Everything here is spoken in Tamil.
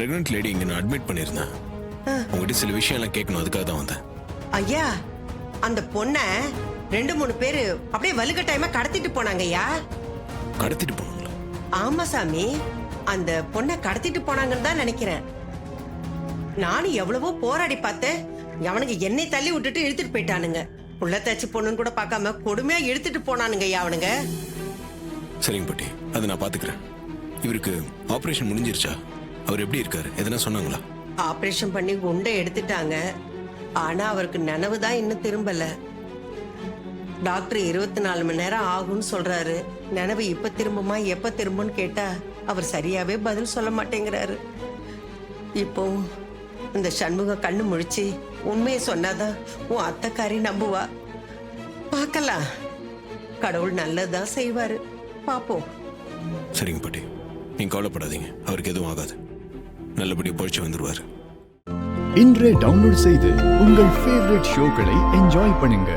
பிரெக்னென்ட் லேடி இங்க நான் அட்மிட் பண்ணியிருந்தேன். உங்ககிட்ட சில விஷயம் எல்லாம் கேட்கணும், அதுக்காக தான் வந்தேன். ஐயா, அந்த பொண்ணை 2-3 பேரு அப்படியே வலுக்கட்டாயமா கடத்திட்டு போனாங்க ஐயா. கடத்திட்டு போனாங்களா? ஆமா சாமி, அந்த பொண்ணை கடத்திட்டு போனாங்கன்னு தான் நினைக்கிறேன். நானும் எவ்வளவோ போராடி பார்த்தேன். அவனுங்க என்னை தள்ளி விட்டுட்டு இழுத்துட்டு போயிட்டானுங்க. புள்ள தச்சு பொண்ணுன்னு கூட பார்க்காம கொடுமையா இழுத்துட்டு போனானுங்க ஐயா அவனுங்க. சரிங்க பாட்டி, அதை நான் பாத்துக்கிறேன். இவருக்கு ஆபரேஷன் முடிஞ்சிருச்சா? அவர் எப்படி இருக்காரு? எதனா சொன்னாங்களா? ஆபரேஷன் பண்ணி குண்டை எடுத்துட்டாங்க. ஆனா அவருக்கு நினைவு தான் இன்னும் திரும்பல. டாக்டர் 24 மணி நேரம் ஆகும்னு சொல்றாரு. நினைவு இப்ப திரும்புமா எப்ப திரும்பும்னு கேட்டா அவர் சரியாவே பதில் சொல்ல மாட்டேங்கிறாரு. இப்போ இந்த சண்முகம் கண்ணு முழிச்சு உண்மையை சொன்னாதான் உன் அத்தைக்காரி நம்புவா. பார்க்கலாம், கடவுள் நல்லதுதான் செய்வாரு, பாப்போம். சரிங்க பாட்டி, நீங்க கவலைப்படாதீங்க, அவருக்கு எதுவும் ஆகாது. நல்லபடியா பொழிச்சு வந்துருவாரு. இன்றே டவுன்லோட் செய்து உங்கள் ஃபேவரட் ஷோக்களை என்ஜாய் பண்ணுங்க.